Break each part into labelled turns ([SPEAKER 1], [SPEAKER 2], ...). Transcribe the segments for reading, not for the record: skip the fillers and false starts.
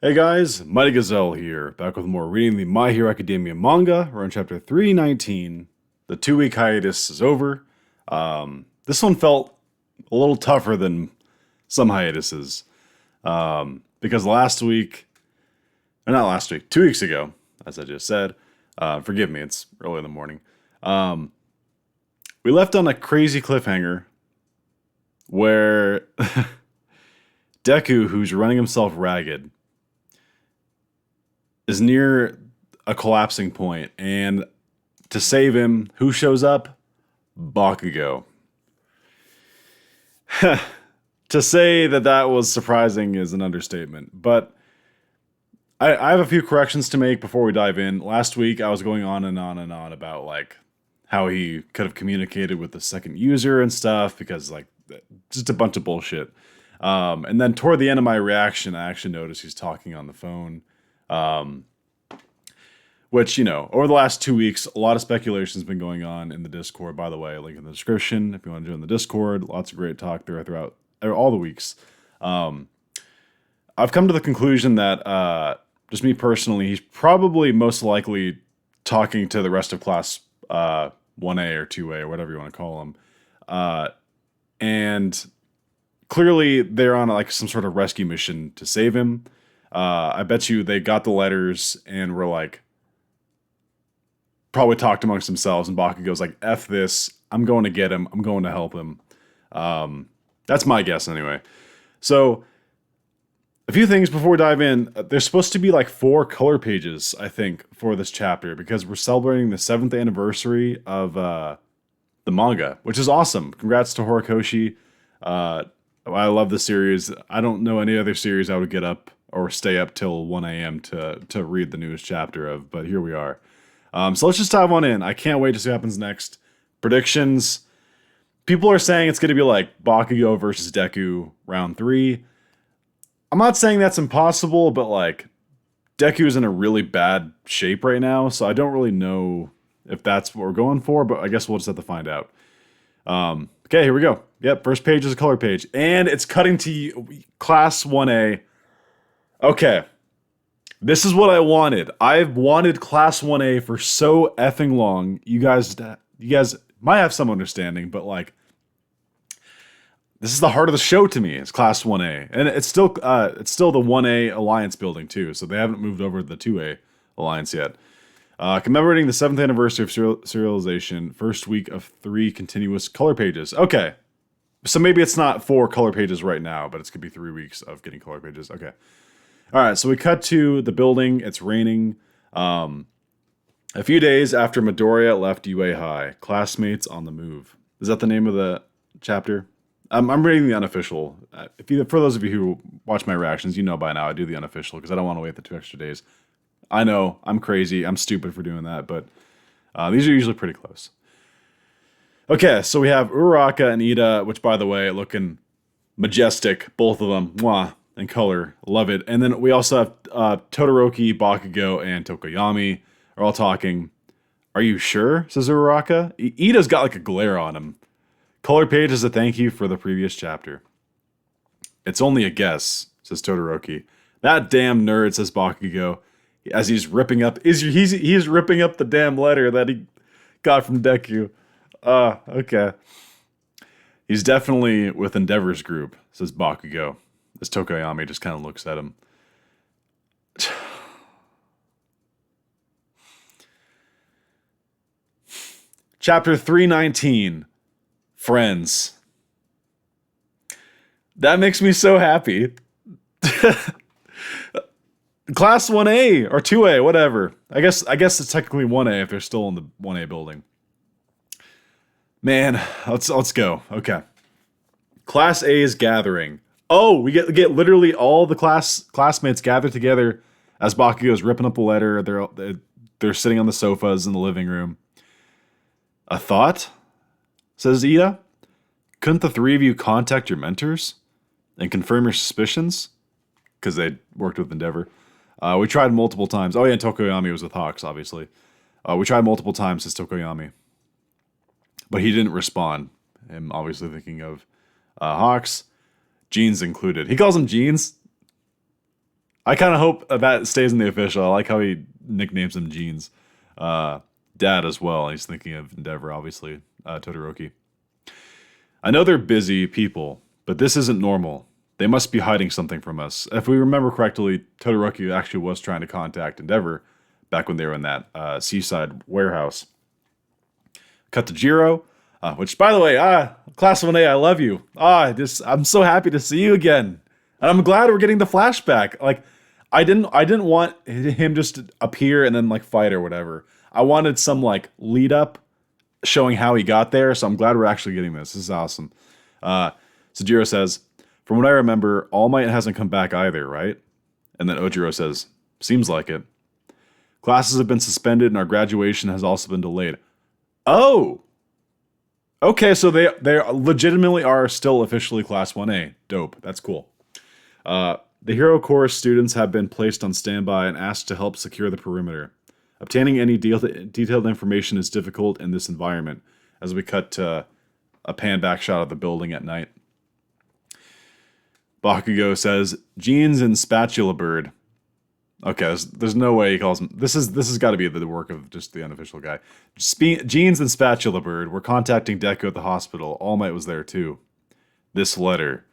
[SPEAKER 1] Hey guys, Mighty Gazelle here, back with more reading the My Hero Academia manga. We're on chapter 319. The 2 week hiatus is over. This one felt a little tougher than some hiatuses. Because last week, or not last week, 2 weeks ago, as I just said, forgive me, it's early in the morning. We left on a crazy cliffhanger where Deku, who's running himself ragged, is near a collapsing point, and to save him, who shows up? Bakugo. To say that that was surprising is an understatement, but I have a few corrections to make before we dive in. Last week, I was going on and on and on about like how he could have communicated with the second user and stuff because like just a bunch of bullshit. And then toward the end of my reaction, I actually noticed he's talking on the phone. Which, over the last 2 weeks, a lot of speculation has been going on in the Discord. By the way, link in the description if you want to join the Discord. Lots of great talk there throughout all the weeks. I've come to the conclusion that, just me personally, he's probably most likely talking to the rest of class 1A or 2A or whatever you want to call them. And clearly they're on like some sort of rescue mission to save him. I bet you they got the letters and were like, probably talked amongst themselves, and Bakugo's like, F this, I'm going to get him, I'm going to help him. That's my guess anyway. So, a few things before we dive in. There's supposed to be like 4 color pages, I think, for this chapter, because we're celebrating the 7th anniversary of the manga, which is awesome. Congrats to Horikoshi. I love the series. I don't know any other series I would get up or stay up till 1 a.m. to read the newest chapter of, but here we are. So let's just dive on in. I can't wait to see what happens next. Predictions. People are saying it's going to be like Bakugo versus Deku round 3. I'm not saying that's impossible, but like Deku's in a really bad shape right now, so I don't really know if that's what we're going for, but I guess we'll just have to find out. Okay, here we go. Yep, first page is a color page, and it's cutting to class 1A. Okay. This is what I wanted. I've wanted Class 1A for so effing long. You guys might have some understanding, but like, this is the heart of the show to me. It's Class 1A, and it's still the 1A Alliance building too. So they haven't moved over to the 2A Alliance yet. Commemorating the 7th anniversary of serialization, first week of 3 continuous color pages. Okay, so maybe it's not 4 color pages right now, but it's gonna be 3 weeks of getting color pages. Okay. All right, so we cut to the building. It's raining. A few days after Midoriya left UA High, classmates on the move. Is that the name of the chapter? I'm reading the unofficial. For those of you who watch my reactions, you know by now I do the unofficial because I don't want to wait the 2 extra days. I know, I'm crazy. I'm stupid for doing that, but these are usually pretty close. Okay, so we have Uraraka and Ida, which, by the way, looking majestic, both of them. Mwah. And color, love it. And then we also have Todoroki, Bakugo, and Tokoyami are all talking. Are you sure? Says Uraraka. Ida's got like a glare on him. Color page is a thank you for the previous chapter. It's only a guess, says Todoroki. That damn nerd, says Bakugo, as he's ripping up. He's ripping up the damn letter that he got from Deku. Okay. He's definitely with Endeavor's group, says Bakugo, as Tokoyami just kind of looks at him. Chapter 319, Friends. That makes me so happy. Class 1A or 2A, whatever. I guess it's technically 1A if they're still in the 1A building. Man, let's go. Okay. Class A is gathering. Oh, we get literally all the classmates gathered together as Bakugo's ripping up the letter. They're sitting on the sofas in the living room. A thought? Says Ida. Couldn't the 3 of you contact your mentors and confirm your suspicions? Because they worked with Endeavor. We tried multiple times. Oh yeah, and Tokoyami was with Hawks, obviously. We tried multiple times, says Tokoyami. But he didn't respond. I'm obviously thinking of Hawks. Jeans included. He calls them jeans. I kind of hope that stays in the official. I like how he nicknames him Jeans. Dad as well. He's thinking of Endeavor, obviously. Todoroki. I know they're busy people, but this isn't normal. They must be hiding something from us. If we remember correctly, Todoroki actually was trying to contact Endeavor back when they were in that seaside warehouse. Cut to Jiro, which, by the way, Class 1A, I love you. I'm so happy to see you again. And I'm glad we're getting the flashback. Like, I didn't want him just to appear and then, like, fight or whatever. I wanted some, like, lead up showing how he got there, so I'm glad we're actually getting this. This is awesome. Sujiro says, from what I remember, All Might hasn't come back either, right? And then Ojiro says, seems like it. Classes have been suspended and our graduation has also been delayed. Oh! Okay, so they legitimately are still officially Class 1A. Dope. That's cool. The Hero Corps students have been placed on standby and asked to help secure the perimeter. Obtaining any detailed information is difficult in this environment, as we cut to a pan back shot of the building at night. Bakugo says, Jeans and Spatula Bird. Okay, there's no way he calls him. This has got to be the work of just the unofficial guy. Jeans and Spatula Bird were contacting Deku at the hospital. All Might was there too. This letter.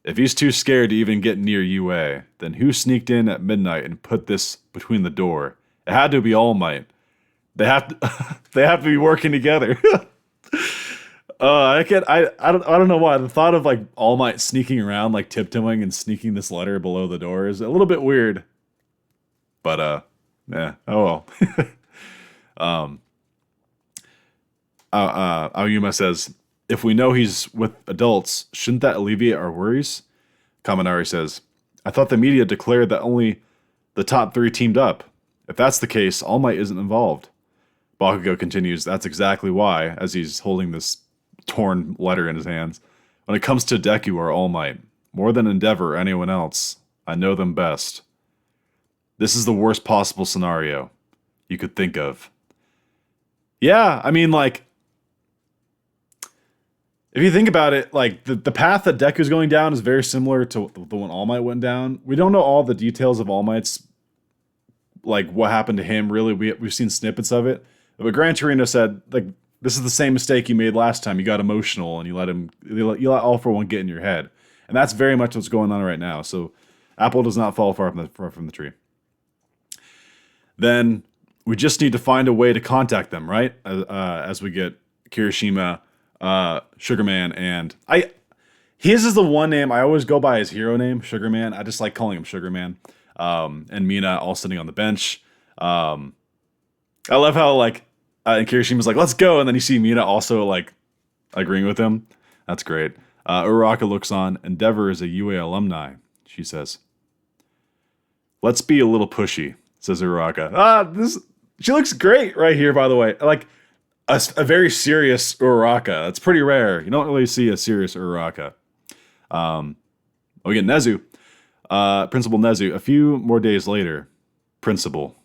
[SPEAKER 1] If he's too scared to even get near UA, then who sneaked in at midnight and put this between the door? It had to be All Might. They have to, they have to be working together. I don't know why. The thought of like All Might sneaking around, like tiptoeing and sneaking this letter below the door is a little bit weird. But yeah, oh well. Aoyama says, if we know he's with adults, shouldn't that alleviate our worries? Kaminari says, I thought the media declared that only the top 3 teamed up. If that's the case, All Might isn't involved. Bakugo continues, that's exactly why, as he's holding this torn letter in his hands. When it comes to Deku or All Might, more than Endeavor or anyone else, I know them best. This is the worst possible scenario you could think of. Yeah, I mean, like, if you think about it, like, the path that Deku's going down is very similar to the one All Might went down. We don't know all the details of All Might's, like, what happened to him, really. We've seen snippets of it. But Gran Torino said, like, this is the same mistake you made last time. You got emotional and you let All For One get in your head. And that's very much what's going on right now. So Apple does not fall far from the tree. Then we just need to find a way to contact them, right? As we get Kirishima, Sugarman, and his is the one name I always go by his hero name, Sugarman. I just like calling him Sugarman. And Mina all sitting on the bench. I love how like and Kirishima's like, let's go, and then you see Mina also like agreeing with him. That's great. Uraraka looks on. Endeavor is a UA alumni, she says. Let's be a little pushy, says Uraraka. She looks great right here, by the way. Like a very serious Uraraka. That's pretty rare. You don't really see a serious Uraraka. We get Nezu. Principal Nezu. A few more days later. Principal,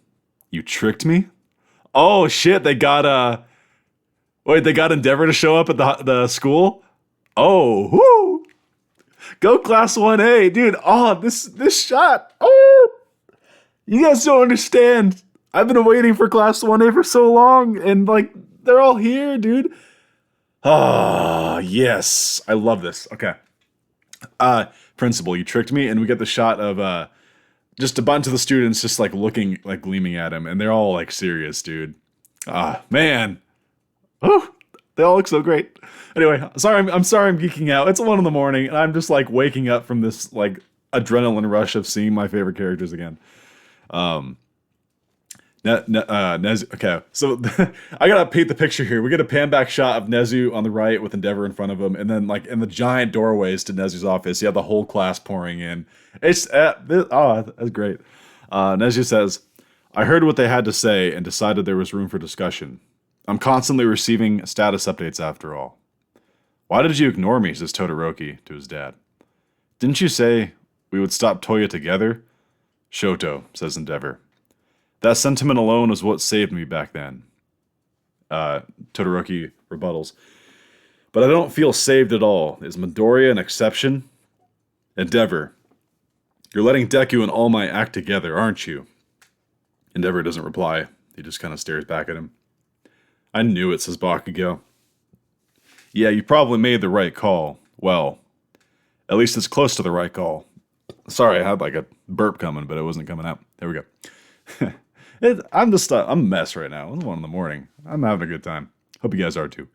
[SPEAKER 1] you tricked me? Oh shit, they got they got Endeavor to show up at the school? Oh, whoo! Go Class 1A, dude. Oh, this shot. Oh! You guys don't understand. I've been waiting for Class 1A for so long, and like they're all here, dude. Ah, yes. I love this. Okay. Principal, you tricked me, and we get the shot of just a bunch of the students just like looking, like gleaming at him, and they're all like serious, dude. Man. Oh, they all look so great. Anyway, I'm sorry I'm geeking out. It's 1 a.m, and I'm just like waking up from this like adrenaline rush of seeing my favorite characters again. Nezu. Okay, so I gotta paint the picture here. We get a pan back shot of Nezu on the right with Endeavor in front of him, and then like in the giant doorways to Nezu's office, you have the whole class pouring in. It's that's great. Nezu says, "I heard what they had to say and decided there was room for discussion. I'm constantly receiving status updates after all." "Why did you ignore me?" says Todoroki to his dad. "Didn't you say we would stop Toya together?" "Shoto," says Endeavor. "That sentiment alone was what saved me back then." Todoroki rebuttals. "But I don't feel saved at all. Is Midoriya an exception?" Endeavor. You're letting Deku and All Might act together, aren't you? Endeavor doesn't reply. He just kind of stares back at him. I knew it, says Bakugo. Yeah, you probably made the right call. Well, at least it's close to the right call. Sorry, I had like a burp coming, but it wasn't coming out. There we go. I'm a mess right now. It's 1 a.m. I'm having a good time. Hope you guys are too.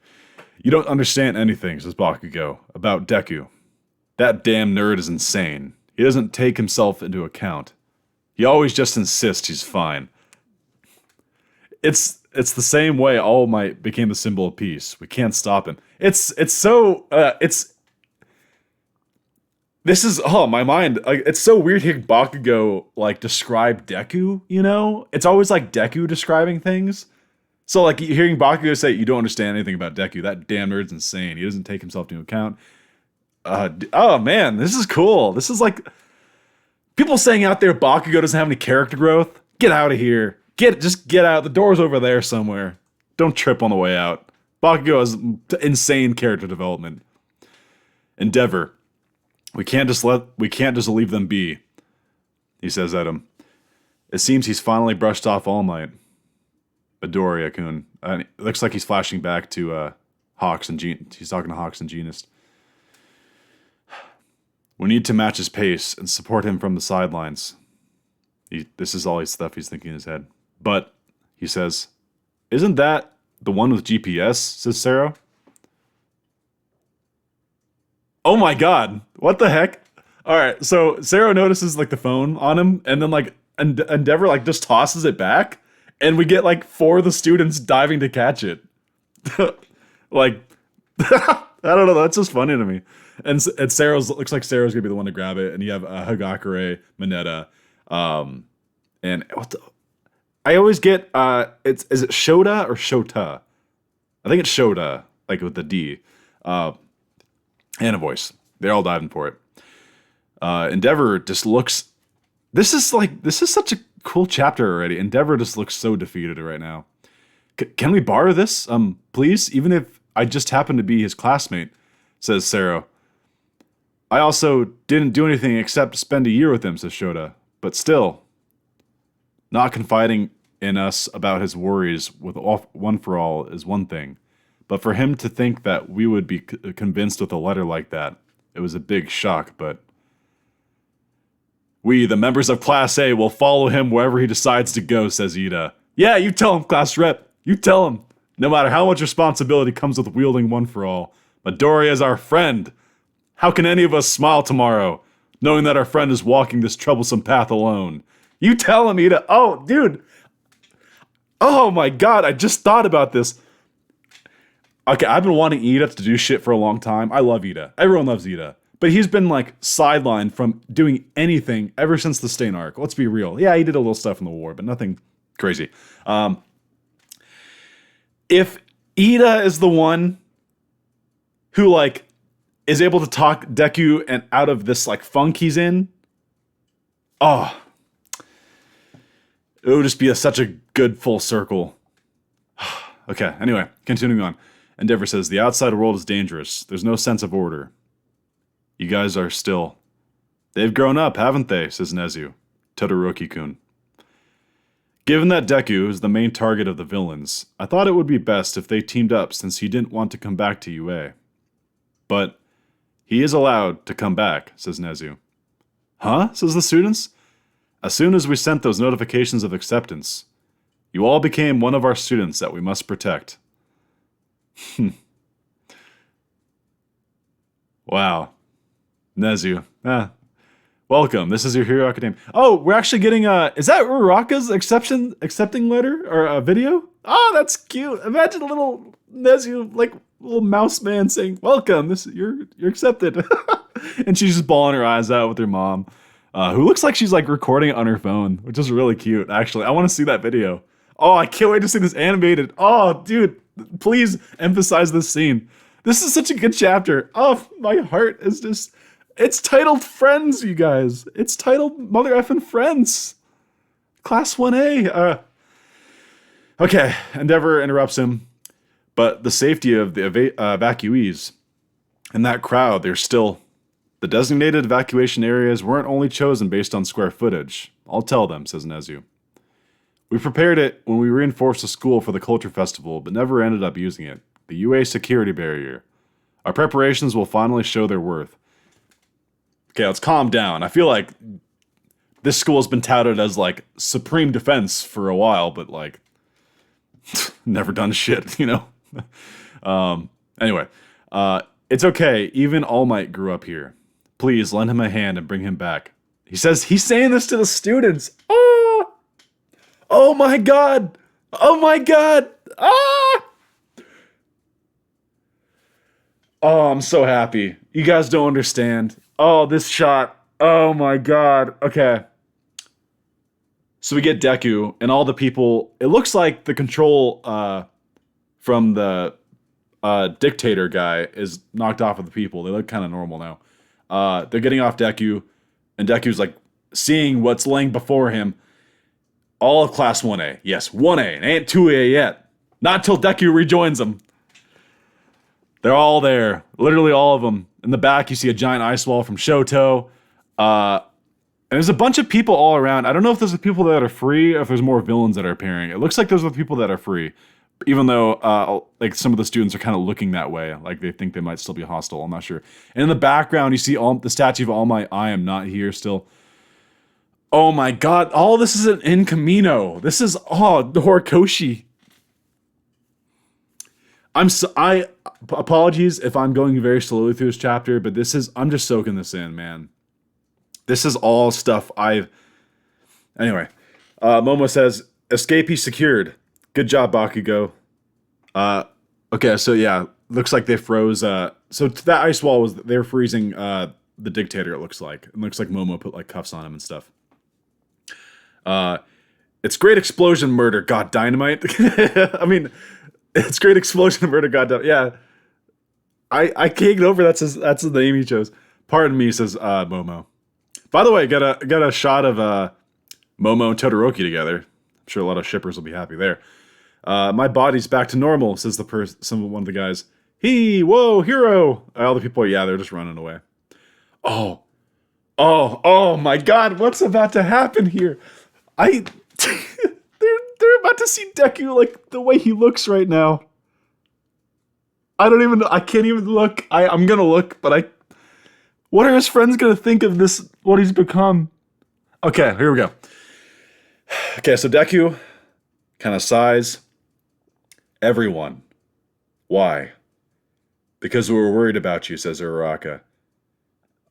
[SPEAKER 1] You don't understand anything, says Bakugo, about Deku. That damn nerd is insane. He doesn't take himself into account. He always just insists he's fine. It's the same way All Might became the symbol of peace. We can't stop him. This is, my mind, like, it's so weird hearing Bakugo, like, describe Deku, you know? It's always, like, Deku describing things. So, like, hearing Bakugo say, you don't understand anything about Deku, that damn nerd's insane. He doesn't take himself into account. Oh, man, this is cool. This is, like, people saying out there Bakugo doesn't have any character growth. Get out of here. Just get out. The door's over there somewhere. Don't trip on the way out. Bakugo has insane character development. Endeavor. We can't just leave them be. He says at him. It seems he's finally brushed off All Might. Midoriya-kun. It looks like he's flashing back to Hawks and he's talking to Hawks and Genist. We need to match his pace and support him from the sidelines. This is all his stuff he's thinking in his head. But, he says, isn't that the one with GPS, says Sero. Oh my god, what the heck? Alright, so Sero notices, like, the phone on him, and then, like, Endeavor, like, just tosses it back, and we get, like, 4 of the students diving to catch it. Like, I don't know, that's just funny to me. And looks like Sero's gonna be the one to grab it, and you have Hagakure, Mineta, and what the... I always get, is it Shota or Shota? I think it's Shota, like with the D. And a voice. They're all diving for it. Endeavor just looks... This is such a cool chapter already. Endeavor just looks so defeated right now. Can we borrow this, please? Even if I just happen to be his classmate, says Sero. I also didn't do anything except spend a year with him, says Shota. But still, not confiding in us about his worries with One for All is one thing. But for him to think that we would be convinced with a letter like that, it was a big shock, but... We, the members of Class A, will follow him wherever he decides to go, says Ida. Yeah, you tell him, class rep. You tell him. No matter how much responsibility comes with wielding One for All, Midoriya is our friend. How can any of us smile tomorrow, knowing that our friend is walking this troublesome path alone? You tell him, Ida. Oh, dude. Oh my god, I just thought about this. Okay, I've been wanting Ida to do shit for a long time. I love Ida. Everyone loves Ida. But he's been, like, sidelined from doing anything ever since the Stain arc. Let's be real. Yeah, he did a little stuff in the war, but nothing crazy. If Ida is the one who, like, is able to talk Deku and out of this, like, funk he's in, oh, it would just be such a good full circle. Okay, anyway, continuing on. Endeavor says, the outside world is dangerous. There's no sense of order. You guys are still... They've grown up, haven't they? Says Nezu. Todoroki-kun. Given that Deku is the main target of the villains, I thought it would be best if they teamed up since he didn't want to come back to UA. But he is allowed to come back, says Nezu. Huh? Says the students. As soon as we sent those notifications of acceptance, you all became one of our students that we must protect. Wow. Nezu. Welcome. This is your Hero Academia. Oh, we're actually getting is that Uraraka's accepting letter or a video? Oh, that's cute. Imagine a little Nezu, like little mouse man saying, "Welcome. You're accepted." And she's just bawling her eyes out with her mom, who looks like she's like recording it on her phone, which is really cute. Actually, I want to see that video. Oh, I can't wait to see this animated. Oh, dude, please emphasize this scene. This is such a good chapter. Oh, my heart is just... It's titled Friends, you guys. It's titled Mother Effin' Friends. Class 1A. Okay, Endeavor interrupts him. But the safety of the evacuees and that crowd, they're still The designated evacuation areas weren't only chosen based on square footage. I'll tell them, says Nezu. We prepared it when we reinforced the school for the culture festival, but never ended up using it. The UA security barrier. Our preparations will finally show their worth. Okay, let's calm down. I feel like this school has been touted as like supreme defense for a while, but like never done shit, you know? Anyway, it's okay. Even All Might grew up here. Please lend him a hand and bring him back. He's saying this to the students. Oh my god! Oh my god! Ah! Oh, I'm so happy. You guys don't understand. Oh, this shot. Oh my god. Okay. So we get Deku and all the people. It looks like the control from the dictator guy is knocked off of the people. They look kind of normal now. They're getting off Deku, and Deku's like seeing what's laying before him. All of Class 1A. Yes, 1A. It ain't 2A yet. Not till Deku rejoins them. They're all there. Literally all of them. In the back, you see a giant ice wall from Shoto. And there's a bunch of people all around. I don't know if those are people that are free or if there's more villains that are appearing. It looks like those are the people that are free. Even though like some of the students are kind of looking that way. Like they think they might still be hostile. I'm not sure. And in the background, you see the statue of All Might. I am not here still. Oh my god, all this is in Kamino. This is, the Horikoshi. Apologies if I'm going very slowly through this chapter, but I'm just soaking this in, man. This is all stuff anyway. Momo says, escapee secured. Good job, Bakugo. Okay, so yeah, looks like they froze, so that ice wall they were freezing, the dictator, it looks like. It looks like Momo put like cuffs on him and stuff. It's great explosion murder, god dynamite. I mean, it's great explosion murder, god dynamite. Yeah. I can't get over that's the name he chose. Pardon me, says Momo. By the way, got a shot of Momo and Todoroki together. I'm sure a lot of shippers will be happy there. My body's back to normal, says one of the guys. Whoa, hero. All the people, they're just running away. Oh my god, what's about to happen here? they're about to see Deku like the way he looks right now. I can't even look. I'm gonna look, but what are his friends gonna think of this, what he's become? Okay, here we go. Okay, so Deku kind of sighs. Everyone. Why? Because we were worried about you, says Uraraka.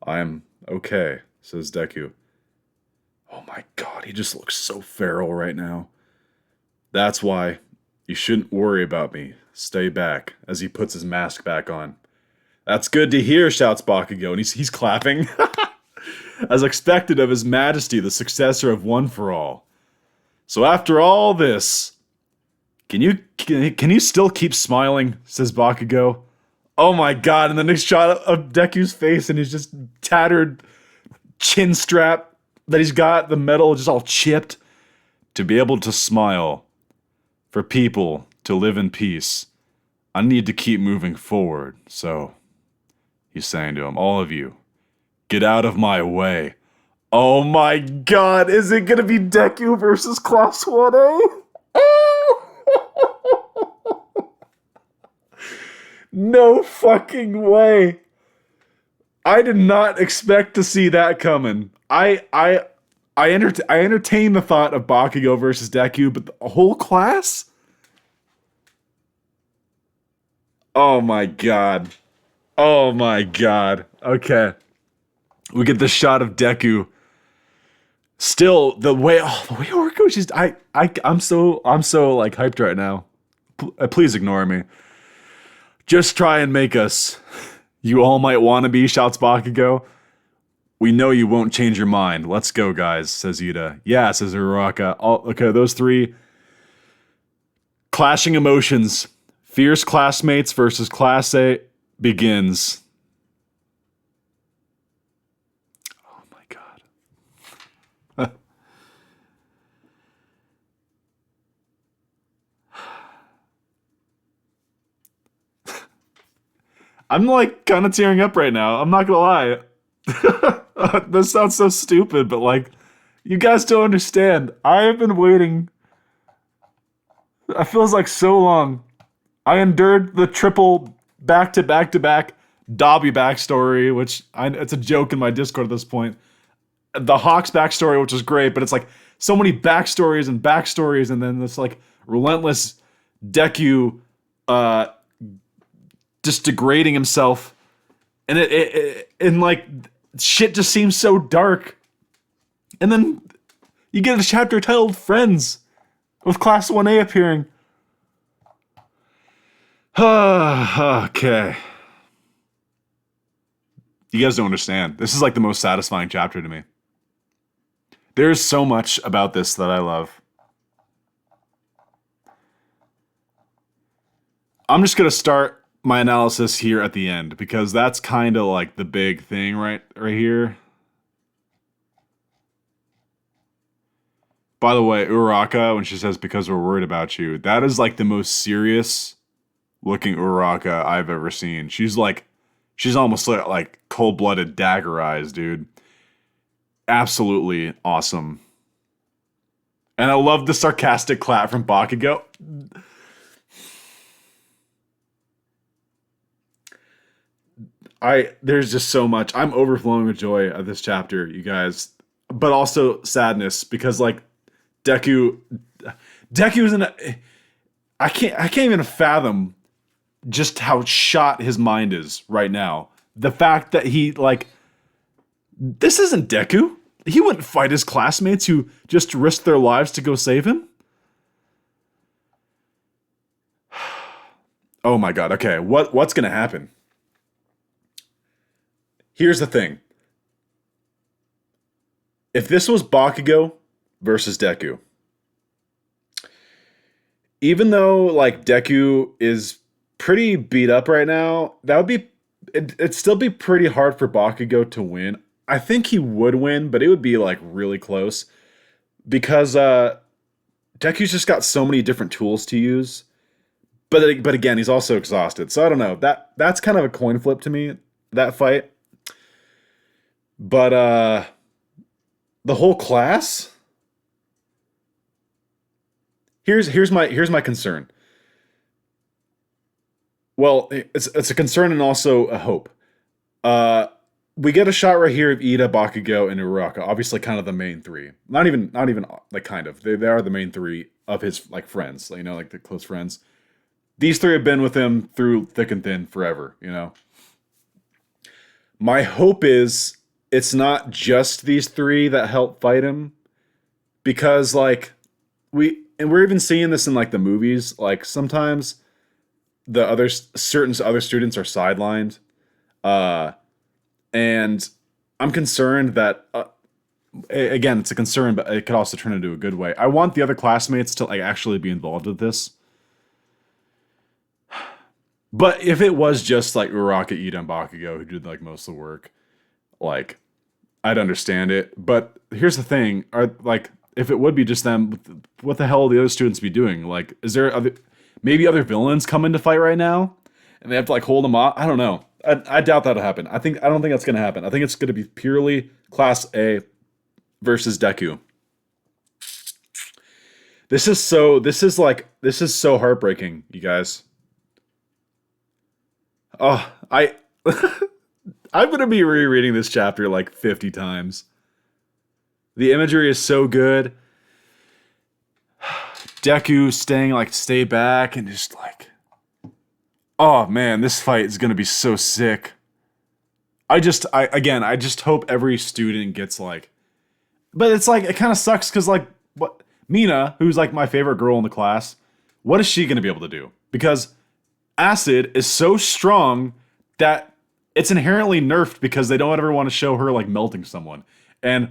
[SPEAKER 1] I'm okay, says Deku. Oh my god, he just looks so feral right now. That's why you shouldn't worry about me. Stay back, as he puts his mask back on. That's good to hear, shouts Bakugo, and he's clapping. As expected of his majesty, the successor of One for All. So after all this, can you still keep smiling, says Bakugo. Oh my god, and the next shot of Deku's face, and he's just tattered chin strap that he's got, the metal just all chipped. To be able to smile, for people to live in peace, I need to keep moving forward. So, he's saying to him, all of you, get out of my way. Oh my god, is it gonna be Deku versus Class 1A? No fucking way. I did not expect to see that coming. I entertain the thought of Bakugo versus Deku, but the whole class? Oh my god. Oh my god. Okay. We get the shot of Deku. Still, the way Horikoshi's I'm so like hyped right now. Please ignore me. Just try and make us. You all might want to be, shouts Bakugo. We know you won't change your mind. Let's go, guys, says Yuta. Yeah, says Uraraka. Okay, those three. Clashing emotions. Fierce classmates versus Class A begins. Oh my god. I'm like kind of tearing up right now. I'm not gonna lie. This sounds so stupid, but like, you guys don't understand. I have been waiting. It feels like so long. I endured the triple back to back to back Dobby backstory, which it's a joke in my Discord at this point. The Hawks backstory, which is great, but it's like so many backstories, and then this like relentless Deku uh, just degrading himself, and and like shit just seems so dark. And then you get a chapter titled "Friends" with Class 1A appearing. Okay. You guys don't understand. This is like the most satisfying chapter to me. There's so much about this that I love. I'm just going to start my analysis here at the end because that's kind of like the big thing right here. By the way, Uraraka, when she says because we're worried about you, that is like the most serious looking Uraraka I've ever seen. She's almost like cold-blooded dagger eyes, dude. Absolutely awesome. And I love the sarcastic clap from Bakugo. There's just so much. I'm overflowing with joy at this chapter, you guys. But also sadness because like Deku is in a I can't even fathom just how shot his mind is right now. The fact that he like this isn't Deku. He wouldn't fight his classmates who just risked their lives to go save him. Oh my god, okay. What's gonna happen? Here's the thing. If this was Bakugo versus Deku, even though like Deku is pretty beat up right now, it'd still be pretty hard for Bakugo to win. I think he would win, but it would be like really close because Deku's just got so many different tools to use. But again, he's also exhausted. So I don't know. That's kind of a coin flip to me, that fight. But the whole class. Here's my concern. Well, it's a concern and also a hope. We get a shot right here of Ida, Bakugo, and Uraraka. Obviously, kind of the main three. Not even like kind of. They are the main three of his like friends. You know, like the close friends. These three have been with him through thick and thin forever. You know. My hope is it's not just these three that help fight him, because like we're even seeing this in like the movies. Like sometimes certain other students are sidelined. And I'm concerned that, again, it's a concern, but it could also turn into a good way. I want the other classmates to like actually be involved with this. But if it was just like Uraraka, Ida, and Bakugo who did like most of the work, like I'd understand it. But here's the thing: if it would be just them, what the hell will the other students be doing? Like, is there maybe other villains come into fight right now, and they have to like hold them off? I don't know. I doubt that'll happen. I don't think that's going to happen. I think it's going to be purely Class A versus Deku. This is so heartbreaking, you guys. Oh, I'm going to be rereading this chapter like 50 times. The imagery is so good. Deku stay back and just like, oh man, this fight is gonna be so sick. I just hope every student gets like, but it's like it kind of sucks because like what Mina, who's like my favorite girl in the class, what is she gonna be able to do? Because acid is so strong that it's inherently nerfed because they don't ever want to show her like melting someone, and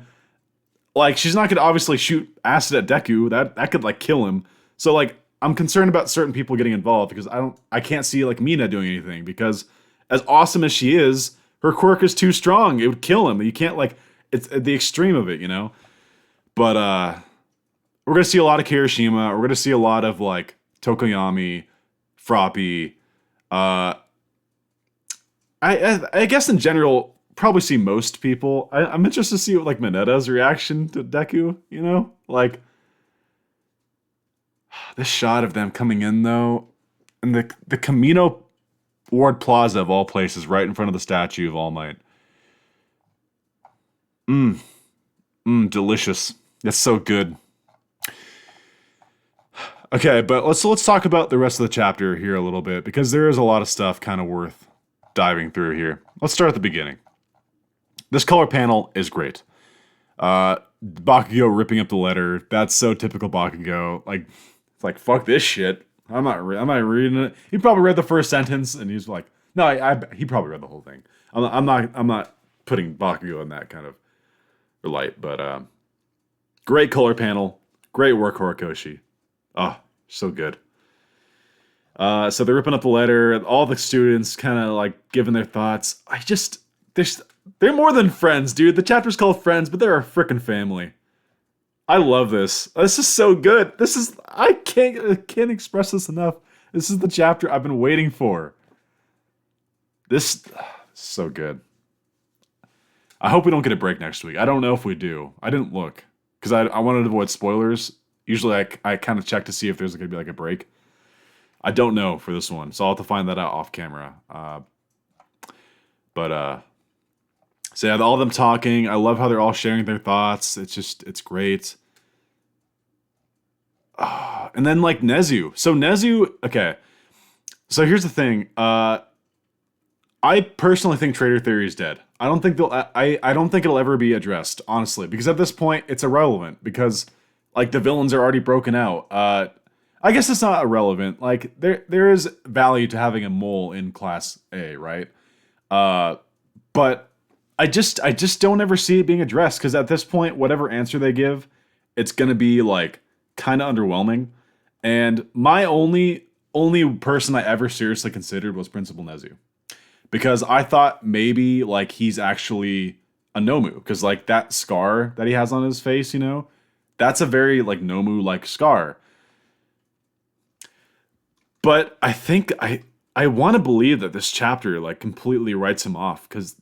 [SPEAKER 1] like she's not gonna obviously shoot acid at Deku. That could like kill him. So like I'm concerned about certain people getting involved because I can't see like Mina doing anything because as awesome as she is, her quirk is too strong. It would kill him. You can't like it's the extreme of it, you know. But we're gonna see a lot of Kirishima. We're gonna see a lot of like Tokoyami, Froppy. I guess in general, probably see most people. I'm interested to see what like Minetta's reaction to Deku. You know, like this shot of them coming in though, and the Camino Ward Plaza of all places, right in front of the statue of All Might. Delicious. That's so good. Okay, but let's talk about the rest of the chapter here a little bit because there is a lot of stuff kind of worth diving through here. Let's start at the beginning. This color panel is great. Bakugo ripping up the letter. That's so typical Bakugo. Like, it's like fuck this shit. I'm not reading it. He probably read the first sentence and he's like, no, he probably read the whole thing. I'm not putting Bakugo in that kind of light, but great color panel. Great work, Horikoshi. Oh, so good. So they're ripping up the letter. All the students kind of like giving their thoughts. They're more than friends, dude. The chapter's called Friends, but they're a freaking family. I love this. This is so good. I can't express this enough. This is the chapter I've been waiting for. This so good. I hope we don't get a break next week. I don't know if we do. I didn't look because I wanted to avoid spoilers. Usually I kind of check to see if there's going to be like a break. I don't know for this one, so I'll have to find that out off camera. So yeah, all of them talking. I love how they're all sharing their thoughts. It's great. And then like Nezu. So Nezu, okay. So here's the thing. I personally think Traitor Theory is dead. I don't think I don't think it'll ever be addressed, honestly, because at this point it's irrelevant because like the villains are already broken out. I guess it's not irrelevant. Like there is value to having a mole in Class A, right? But I just don't ever see it being addressed because at this point, whatever answer they give, it's gonna be like kind of underwhelming. And my only person I ever seriously considered was Principal Nezu. Because I thought maybe like he's actually a Nomu. Because like that scar that he has on his face, you know, that's a very like Nomu-like scar. But I think I want to believe that this chapter like completely writes him off because,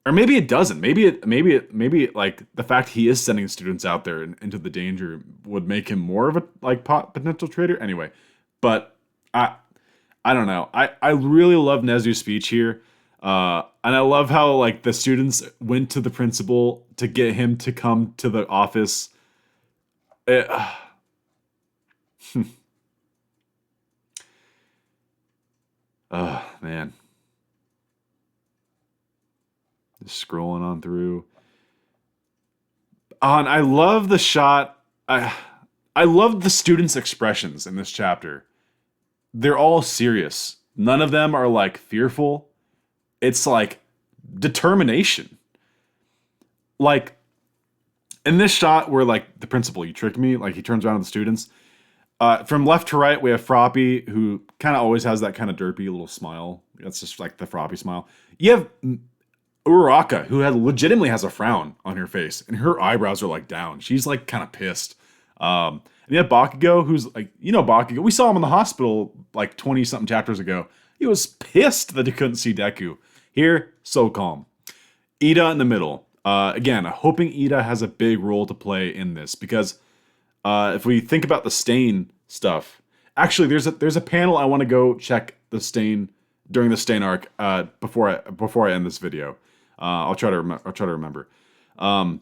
[SPEAKER 1] or maybe it doesn't. Maybe like the fact he is sending students out there into the danger would make him more of a like potential traitor. Anyway, but I don't know. I really love Nezu's speech here. And I love how like the students went to the principal to get him to come to the office. Oh, man. Just scrolling on through. And I love the shot. I love the students' expressions in this chapter. They're all serious. None of them are like fearful. It's like determination. Like in this shot where like the principal, you tricked me, like he turns around to the students. From left to right, we have Froppy, who kind of always has that kind of derpy little smile. That's just like the Froppy smile. You have Uraraka, who legitimately has a frown on her face, and her eyebrows are like down. She's like kind of pissed. And you have Bakugo, who's like, you know, Bakugo. We saw him in the hospital like 20-something chapters ago. He was pissed that he couldn't see Deku. Here, so calm. Ida in the middle. Again, hoping Ida has a big role to play in this because if we think about the Stain stuff, actually, there's a panel I want to go check the Stain during the Stain arc before I end this video. I'll try to remember. You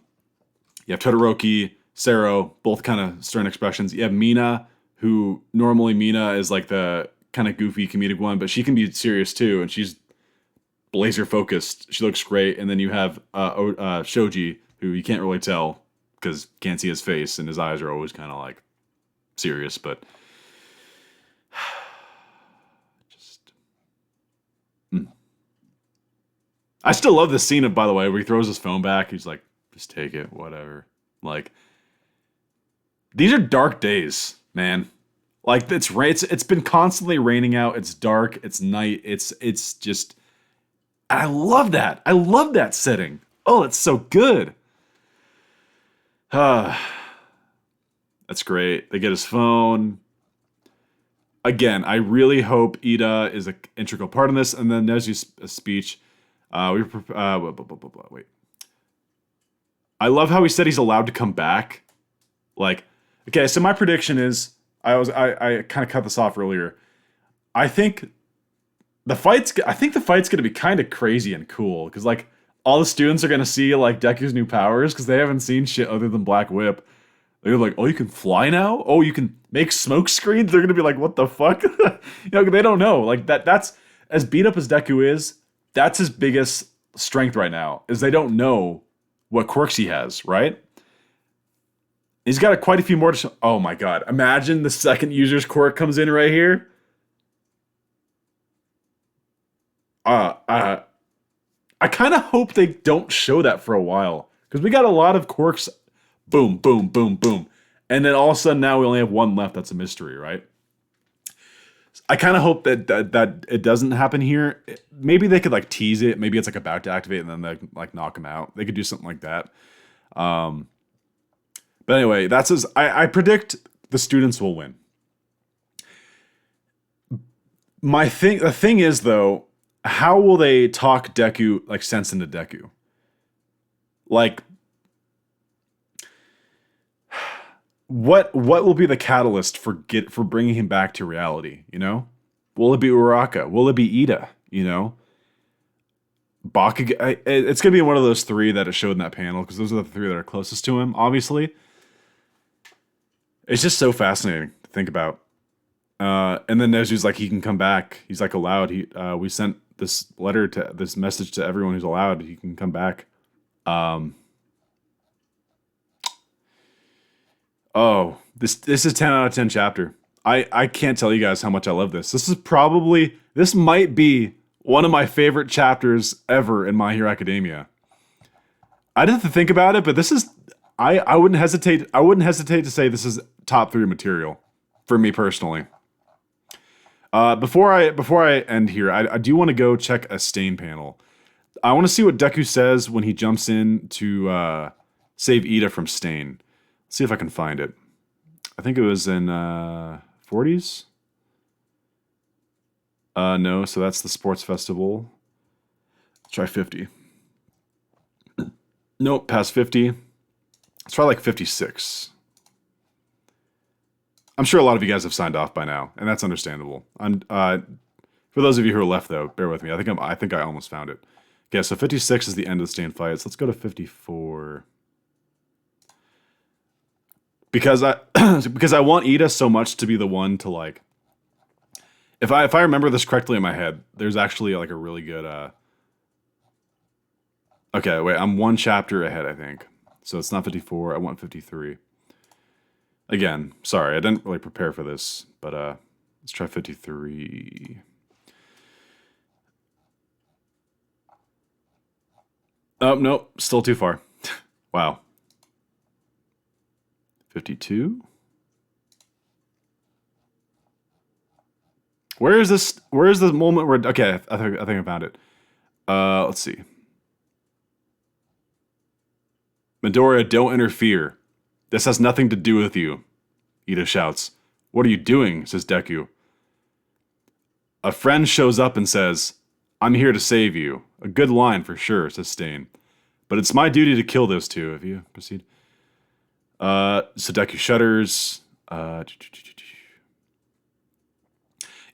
[SPEAKER 1] have Todoroki, Sero, both kind of stern expressions. You have Mina, who normally Mina is like the kind of goofy comedic one, but she can be serious too, and she's laser focused. She looks great. And then you have Shoji, who you can't really tell because you can't see his face, and his eyes are always kind of like serious, but just. I still love this scene, by the way, where he throws his phone back. He's like, just take it, whatever. Like, these are dark days, man. Like, it's been constantly raining out. It's dark. It's night. It's just, I love that. I love that setting. Oh, it's so good. That's great. They get his phone. Again, I really hope Ida is an integral part in this. And then Nezu's speech. Wait. I love how he said he's allowed to come back. Like, okay, so my prediction is I kind of cut this off earlier. I think I think the fight's gonna be kind of crazy and cool because like all the students are gonna see like Deku's new powers because they haven't seen shit other than Black Whip. They're like, oh, you can fly now? Oh, you can make smoke screens? They're gonna be like, what the fuck? They don't know. Like that's as beat up as Deku is, that's his biggest strength right now, is they don't know what quirks he has, right? He's got quite a few more to show. Oh my god. Imagine the second user's quirk comes in right here. I kind of hope they don't show that for a while. Because we got a lot of quirks. Boom, boom, boom, boom. And then all of a sudden now we only have one left that's a mystery, right? I kind of hope that it doesn't happen here. Maybe they could like tease it. Maybe it's like about to activate and then they like knock him out. They could do something like that. But anyway, I predict the students will win. The thing is though, how will they talk Deku like sense into Deku? Like, what will be the catalyst for bringing him back to reality? You know, will it be Uraka? Will it be Ida? You know, Bakugan. It's gonna be one of those three that it showed in that panel because those are the three that are closest to him. Obviously, it's just so fascinating to think about. And then Nezu's like, he can come back. He's like allowed. We sent this message to everyone who's allowed. He can come back. Oh, this is 10 out of 10 chapter. I can't tell you guys how much I love this. This might be one of my favorite chapters ever in My Hero Academia. I'd have to think about it, but this is I wouldn't hesitate to say this is top 3 material for me personally. Before I end here, I do want to go check a Stain panel. I want to see what Deku says when he jumps in to save Ida from Stain. Let's see if I can find it. I think it was in 40s. No, so that's the sports festival. Let's try 50. Nope, past 50. Let's try like 56. I'm sure a lot of you guys have signed off by now, and that's understandable. For those of you who are left, though, bear with me. I think I almost found it. Okay, so 56 is the end of the Stain fights. Let's go to 54. Because I want Ida so much to be the one to like. If I remember this correctly in my head, there's actually like a really good. Okay, wait, I'm one chapter ahead, I think. So it's not 54. I want 53. Again, sorry, I didn't really prepare for this, but let's try 53. Oh, nope, still too far. Wow. 52? Where is this? Where is the moment where... Okay, I think I found it. Let's see. Midoriya, don't interfere. This has nothing to do with you. Ida shouts. What are you doing? Says Deku. A friend shows up and says, I'm here to save you. A good line for sure, says Stain. But it's my duty to kill those two. If you proceed. So Deku shudders.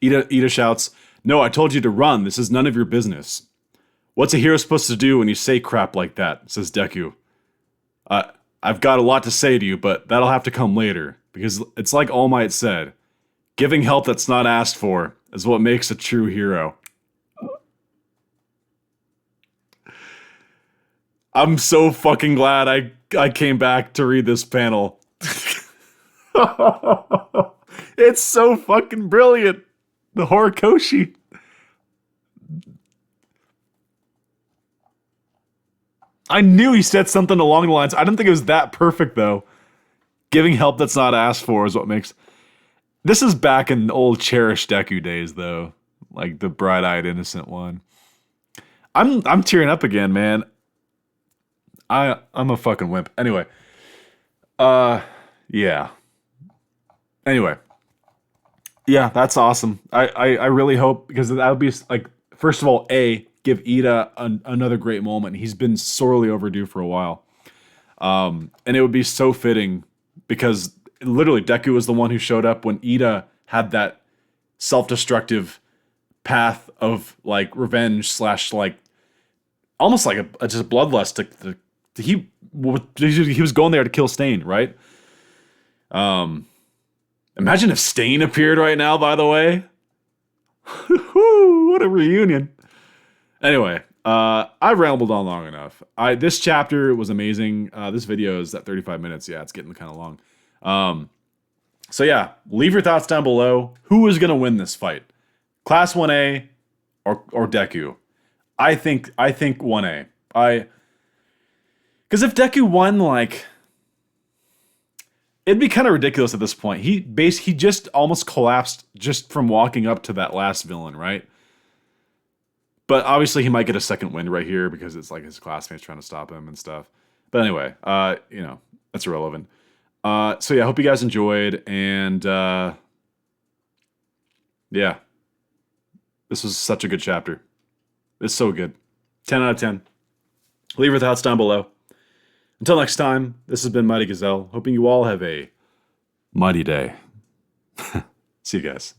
[SPEAKER 1] Ida shouts, no, I told you to run. This is none of your business. What's a hero supposed to do when you say crap like that? Says Deku. I've got a lot to say to you, but that'll have to come later. Because it's like All Might said, giving help that's not asked for is what makes a true hero. I'm so fucking glad I came back to read this panel. It's so fucking brilliant. The Horikoshi. I knew he said something along the lines. I didn't think it was that perfect, though. Giving help that's not asked for is what makes... This is back in old cherished Deku days, though. Like the bright-eyed innocent one. I'm tearing up again, man. I'm a fucking wimp. Anyway. Yeah. Anyway. Yeah, that's awesome. I really hope, because that would be, like, first of all, A, give Ida another great moment. He's been sorely overdue for a while. And it would be so fitting because literally Deku was the one who showed up when Ida had that self-destructive path of like revenge slash like almost like a just bloodlust. He was going there to kill Stain, right? Imagine if Stain appeared right now, by the way. What a reunion. Anyway, I rambled on long enough. This chapter was amazing. This video is at 35 minutes. Yeah, it's getting kind of long. So yeah, leave your thoughts down below. Who is going to win this fight? Class 1A or Deku? I think 1A. Because if Deku won, like, it'd be kind of ridiculous at this point. He just almost collapsed just from walking up to that last villain, right? But obviously he might get a second wind right here because it's like his classmates trying to stop him and stuff. But anyway, that's irrelevant. So yeah, I hope you guys enjoyed, and yeah, this was such a good chapter. It's so good. 10 out of 10. Leave your thoughts down below. Until next time, this has been Mighty Gazelle, hoping you all have a mighty day. See you guys.